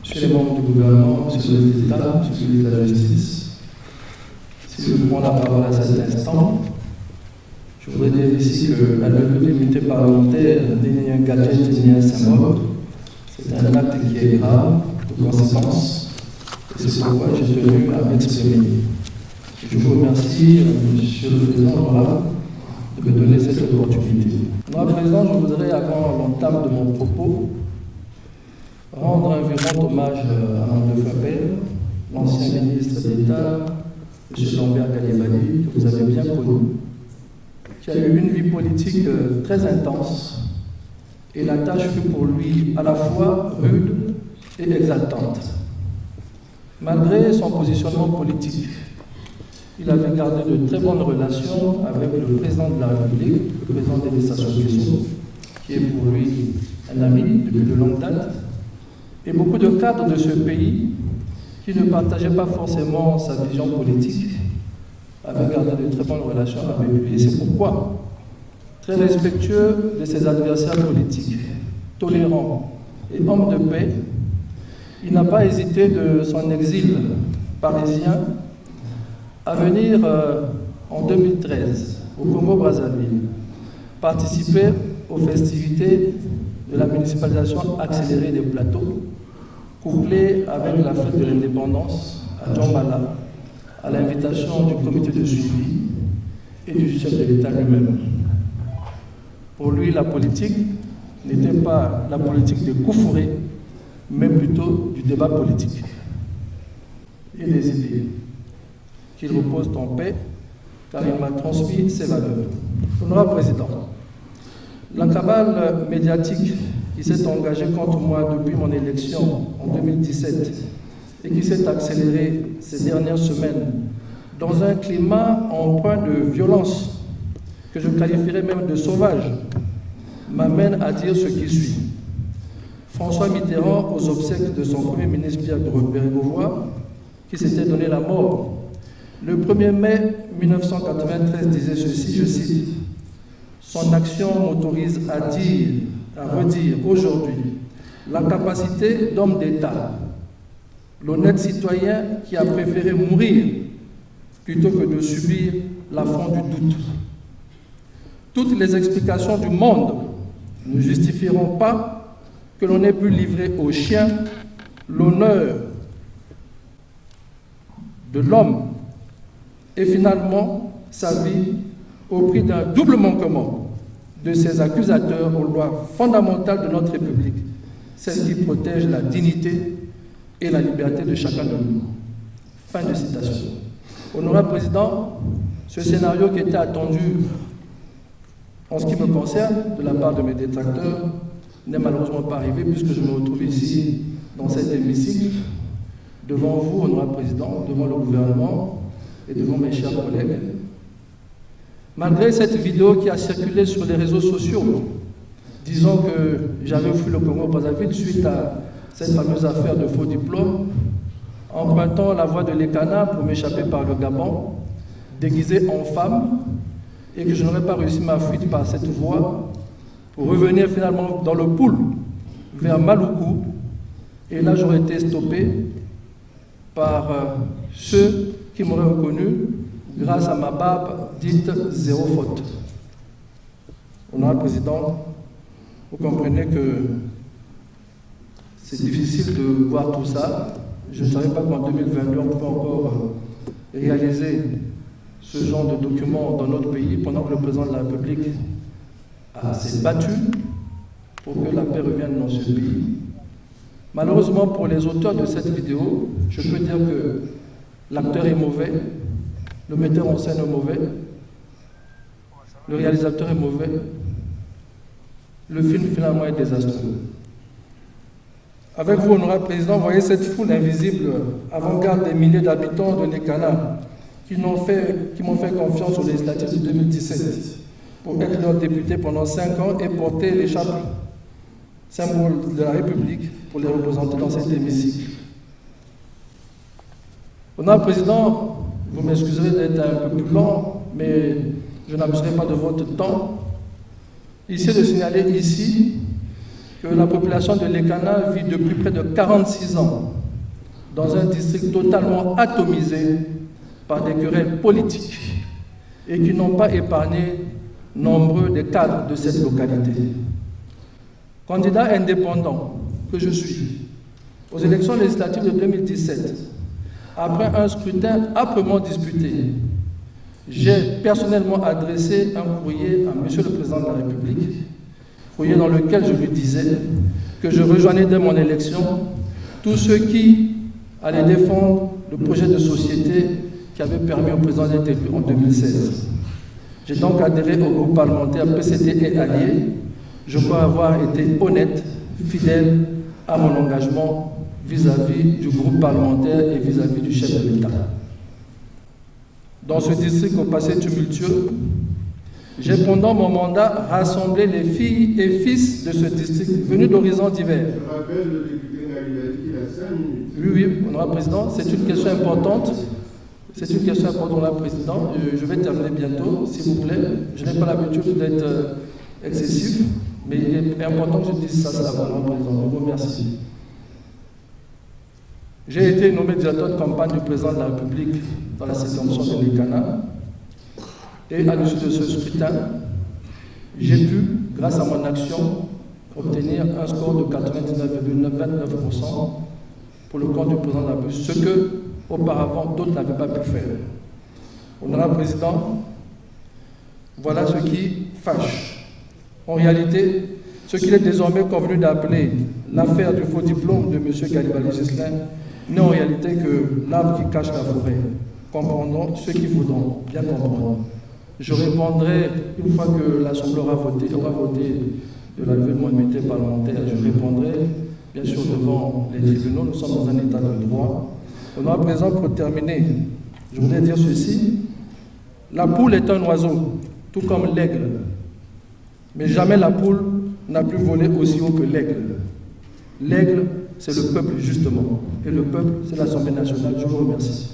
Monsieur les membres du gouvernement, monsieur le ministre d'État, monsieur le ministre de la Justice, si je prends la parole à cet instant, je voudrais dire ici que la levée de l'immunité parlementaire n'est ni un gadget ni un symbole. C'est un acte qui est grave, de conséquence, et c'est pourquoi j'ai tenu à m'exprimer. Je vous remercie, monsieur le président Laurent, de me donner cette opportunité. Moi, président, je voudrais, avant l'entame de mon propos, rendre un vibrant hommage à mon défunt père, l'ancien ministre d'État, M. Lambert Galliebani, que vous avez bien connu, qui a eu une vie politique très intense, et la tâche fut pour lui à la fois rude et exaltante. Malgré son positionnement politique, il avait gardé de très bonnes relations avec le président de la République, le président Denis Sassou Nguesso, qui est pour lui un ami depuis de longue date, et beaucoup de cadres de ce pays qui ne partageaient pas forcément sa vision politique avaient gardé de très bonnes relations avec lui. Et c'est pourquoi, très respectueux de ses adversaires politiques, tolérant et homme de paix, il n'a pas hésité de son exil parisien à venir en 2013 au Congo-Brazzaville participer aux festivités de la municipalisation accélérée des plateaux, couplée avec la fête de l'indépendance à Djambala, à l'invitation du comité de suivi et du chef de l'État lui-même. Pour lui, la politique n'était pas la politique des coups fourrés, mais plutôt du débat politique et des idées. Qu'il repose en paix, car il m'a transmis ses valeurs. Honorable Président, la cabale médiatique qui s'est engagée contre moi depuis mon élection en 2017 et qui s'est accélérée ces dernières semaines dans un climat empreint de violence, que je qualifierais même de sauvage, m'amène à dire ce qui suit. François Mitterrand, aux obsèques de son premier ministre Pierre Bérégovoy, qui s'était donné la mort le 1er mai 1993, disait ceci, je cite, « Son action m'autorise à dire, à redire aujourd'hui la capacité d'homme d'État, l'honnête citoyen qui a préféré mourir plutôt que de subir l'affront du doute. Toutes les explications du monde ne justifieront pas que l'on ait pu livrer aux chiens l'honneur de l'homme et finalement sa vie au prix d'un double manquement de ses accusateurs aux lois fondamentales de notre République, celles qui protègent la dignité et la liberté de chacun de nous. » Fin de citation. Honorable Président, ce scénario qui était attendu en ce qui me concerne de la part de mes détracteurs n'est malheureusement pas arrivé puisque je me retrouve ici dans cet hémicycle devant vous, Honorable Président, devant le gouvernement et devant mes chers collègues. Malgré cette vidéo qui a circulé sur les réseaux sociaux, disant que j'avais fui le Congo-Brazzaville suite à cette fameuse affaire de faux diplômes, empruntant la voie de l'Ekana pour m'échapper par le Gabon, déguisé en femme, et que je n'aurais pas réussi ma fuite par cette voie, pour revenir finalement dans le pool vers Maluku, et là j'aurais été stoppé par ceux qui m'auraient reconnu grâce à ma barbe dite zéro faute. Honorable Président, vous comprenez que c'est difficile de voir tout ça. Je ne savais pas qu'en 2022, on pouvait encore réaliser ce genre de documents dans notre pays pendant que le président de la République s'est battu pour que la paix revienne dans ce pays. Malheureusement, pour les auteurs de cette vidéo, je peux dire que l'acteur est mauvais, le metteur en scène est mauvais, le réalisateur est mauvais, le film finalement est désastreux. Avec vous, Honorable Président, voyez cette foule invisible, avant-garde des milliers d'habitants de l'Ekana, qui m'ont fait confiance aux législatives de 2017 pour être leur député pendant 5 ans et porter l'écharpe symbole de la République pour les représenter dans cet hémicycle. Honorable Président, vous m'excuserez d'être un peu plus lent, mais je n'abuserai pas de votre temps. Ici, de signaler ici que la population de Lekana vit depuis près de 46 ans dans un district totalement atomisé par des querelles politiques et qui n'ont pas épargné nombreux des cadres de cette localité. Candidat indépendant que je suis aux élections législatives de 2017, après un scrutin âprement disputé, j'ai personnellement adressé un courrier à M. le Président de la République, courrier dans lequel je lui disais que je rejoignais dès mon élection tous ceux qui allaient défendre le projet de société qui avait permis au président d'être élu en 2016. J'ai donc adhéré au groupe parlementaire PCT et Alliés. Je crois avoir été honnête, fidèle à mon engagement vis-à-vis du groupe parlementaire et vis-à-vis du chef de l'État. Dans ce district au passé tumultueux, j'ai pendant mon mandat rassemblé les filles et fils de ce district venus d'horizons divers. Je rappelle le député Ngalibali qu'il a 5 minutes. Oui, Honorable Président, c'est une question importante. C'est une question importante, Honorable Président. Je vais terminer bientôt, s'il vous plaît. Je n'ai pas l'habitude d'être excessif, mais il est important que je dise ça, Honorable Président. Je vous remercie. J'ai été nommé directeur de campagne du président de la République dans la circonscription de Lekana. Et à l'issue de ce scrutin, j'ai pu, grâce à mon action, obtenir un score de 99,29% pour le compte du président de la République, ce que, auparavant, d'autres n'avaient pas pu faire. Honorable Président, voilà ce qui fâche. En réalité, ce qu'il est désormais convenu d'appeler l'affaire du faux diplôme de M. Ngalibali Ghislain n'est en réalité que l'arbre qui cache la forêt. Comprendront ceux qui voudront bien comprendre. Je répondrai, une fois que l'Assemblée aura voté de la levée de mon immunité parlementaire, je répondrai bien sûr devant les tribunaux. Nous sommes dans un état de droit. Honorable Président, pour terminer, je voudrais dire ceci. La poule est un oiseau, tout comme l'aigle. Mais jamais la poule n'a pu voler aussi haut que l'aigle. L'aigle, c'est le peuple justement. Et le peuple, c'est l'Assemblée nationale. Je vous remercie.